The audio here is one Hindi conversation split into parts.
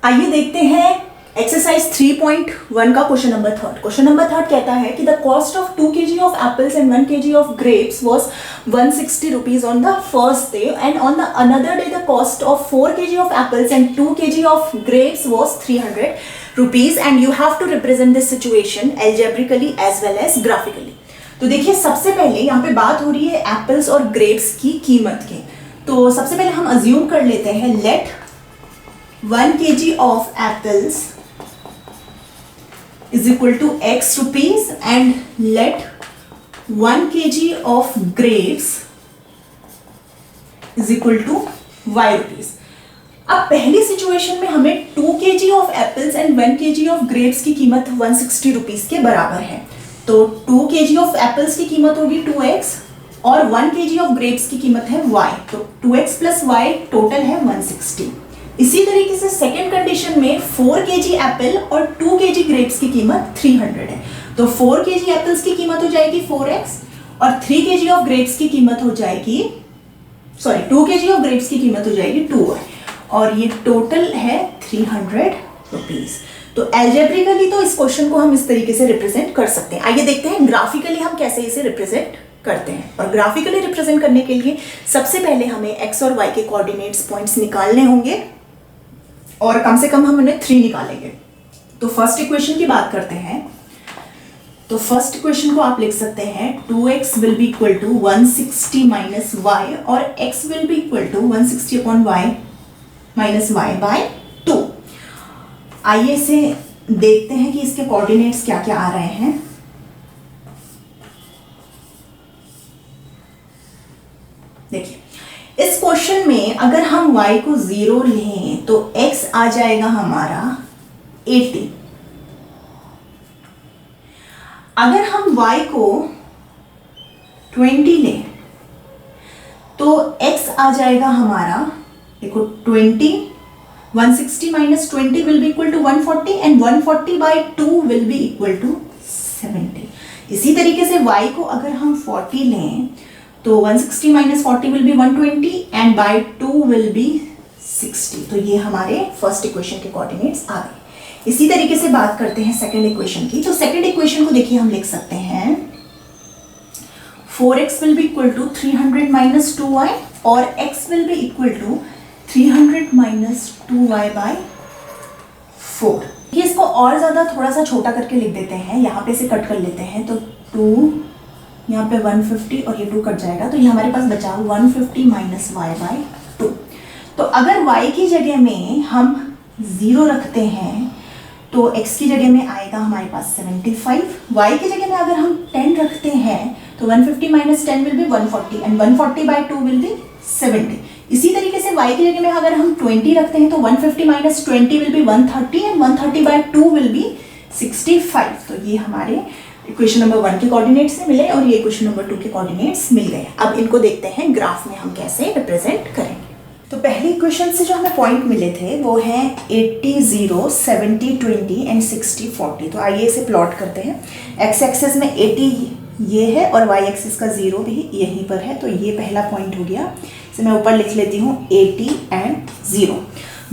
आइए देखते हैं एक्सरसाइज 3.1 का question number third. Question number third कहता है कि the cost of 2 kg of apples and 1 kg of grapes was 160 rupees on the first day and on the another day the cost of 4 kg of apples and 2 kg of grapes was 300 rupees and you have to represent this situation algebraically as well as graphically. तो देखिए, सबसे पहले यहाँ पे बात हो रही है एप्पल्स और ग्रेप्स की कीमत की। तो सबसे पहले हम अज्यूम कर लेते हैं late 1 kg of apples is equal to X rupees and let 1 kg of grapes is equal to Y rupees। अब पहली सिचुएशन में हमें 2 kg of apples and 1 kg of grapes की कीमत 160 रुपीज के बराबर है। तो 2 kg of apples की कीमत होगी 2x और 1 kg of grapes की कीमत है y। तो 2x plus y टोटल है 160। इसी तरीके से सेकेंड कंडीशन में 4 kg एप्पल और 2 kg ग्रेप्स की कीमत 300 है। तो 4 kg एप्पल्स की कीमत हो जाएगी 4x और 3 kg ऑफ ग्रेप्स की कीमत हो जाएगी 2 kg ऑफ ग्रेप्स की कीमत हो जाएगी 2y और ये टोटल है 300 रुपीज। तो एल्जेब्रिकली तो इस क्वेश्चन को हम इस तरीके से रिप्रेजेंट कर सकते हैं। आइए देखते हैं ग्राफिकली हम कैसे इसे रिप्रेजेंट करते हैं। और ग्राफिकली रिप्रेजेंट करने के लिए सबसे पहले हमें x और y के कोऑर्डिनेट्स पॉइंट्स निकालने होंगे और कम से कम हम उन्हें 3 निकालेंगे। तो फर्स्ट इक्वेशन की बात करते हैं। तो फर्स्ट इक्वेशन को आप लिख सकते हैं 2x will be equal to 160 minus y और x will be equal to 160 upon y minus y by 2। आइए इसे देखते हैं कि इसके कोऑर्डिनेट्स क्या क्या आ रहे हैं। देखिए, इस क्वेश्चन में अगर हम y को 0 लें तो x आ जाएगा हमारा 80। अगर हम y को 20 लें तो x आ जाएगा हमारा, देखो 20, 160 minus 20 will be equal to 140 and 140 by 2 will be equal to 70। इसी तरीके से y को अगर हम 40 लें तो 160 minus 40 will be 120 and by 2 will be 60। तो ये हमारे फर्स्ट इक्वेशन के कोऑर्डिनेट्स आ गए। इसी तरीके से बात करते हैं सेकंड इक्वेशन की। तो सेकंड इक्वेशन को देखिए, हम लिख सकते हैं 4x will be equal to 300 minus 2y और x will be equal to 300 minus 2y by 4। ये इसको और ज्यादा थोड़ा सा छोटा करके लिख देते हैं, यहाँ पे से कट कर लेते हैं। तो 2 यहाँ पे 150 और ये 2 कट जाएगा, तो ये हमारे पास बचा 150 माइनस y बाय 2। तो अगर y की जगह में हम 0 रखते हैं तो x की जगह में आएगा हमारे पास 75। y की जगह में अगर हम 10 रखते हैं तो 150 minus 10 will be 140 and 140 by 2 will be 70। इसी तरीके से y की जगह में अगर हम 20 रखते हैं तो 150 minus 20 will be 130 and 130 by 2 will be 65। तो ये हमारे इक्वेशन नंबर 1 के कोऑर्डिनेट्स से मिले और ये इक्वेशन नंबर 2 के कोऑर्डिनेट्स मिल गए। अब इनको देखते हैं ग्राफ में हम कैसे रिप्रेजेंट करेंगे। तो पहली इक्वेशन से जो हमें पॉइंट मिले थे वो है 80 0, 70 20 एंड 60 40। तो आइए इसे प्लॉट करते हैं। एक्स एक्सिस में 80 ये है और वाई एक्सिस का 0 भी यहीं पर है। तो ये पहला पॉइंट हो गया, इसे मैं ऊपर लिख लेती हूँ 80 एंड 0।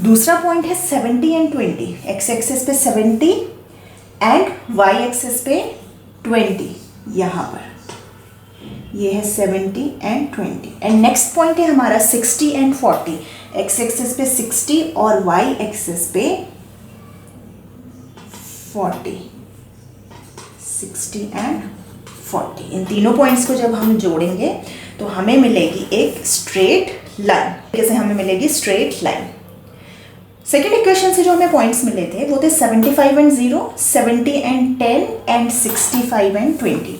दूसरा पॉइंट है 70 एंड 20। एक्स एक्सिस पे 70 एंड वाई एक्सिस पे 20, यहाँ पर ये है 70 एंड 20। एंड नेक्स्ट पॉइंट है हमारा 60 एंड 40। एक्स एक्सिस पे 60 और वाई एक्सिस पे 40, 60 एंड 40। इन तीनों पॉइंट्स को जब हम जोड़ेंगे तो हमें मिलेगी एक स्ट्रेट लाइन। जैसे हमें मिलेगी स्ट्रेट लाइन। सेकेंड इक्वेशन से जो हमें पॉइंट्स मिले थे वो थे 75 एंड 0, 70 एंड 10 एंड 65 एंड 20।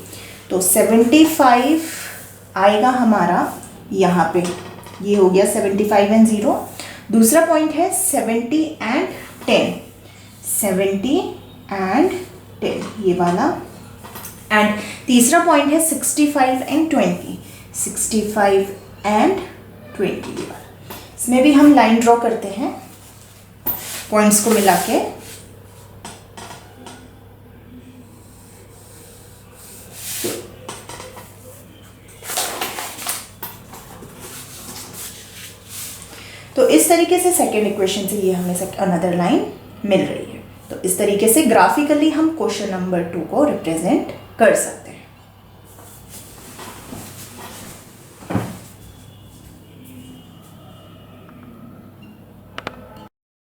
तो 75 आएगा हमारा यहाँ पे, ये हो गया 75 एंड 0। दूसरा पॉइंट है 70 एंड 10, 70 एंड 10 ये वाला। एंड तीसरा पॉइंट है 65 एंड 20, 65 एंड 20 ये वाला। इसमें भी हम लाइन ड्रॉ करते हैं पॉइंट्स को मिला के। तो इस तरीके से सेकेंड इक्वेशन से ये हमें अनदर लाइन मिल रही है। तो इस तरीके से ग्राफिकली हम क्वेश्चन नंबर 2 को रिप्रेजेंट कर सकते हैं।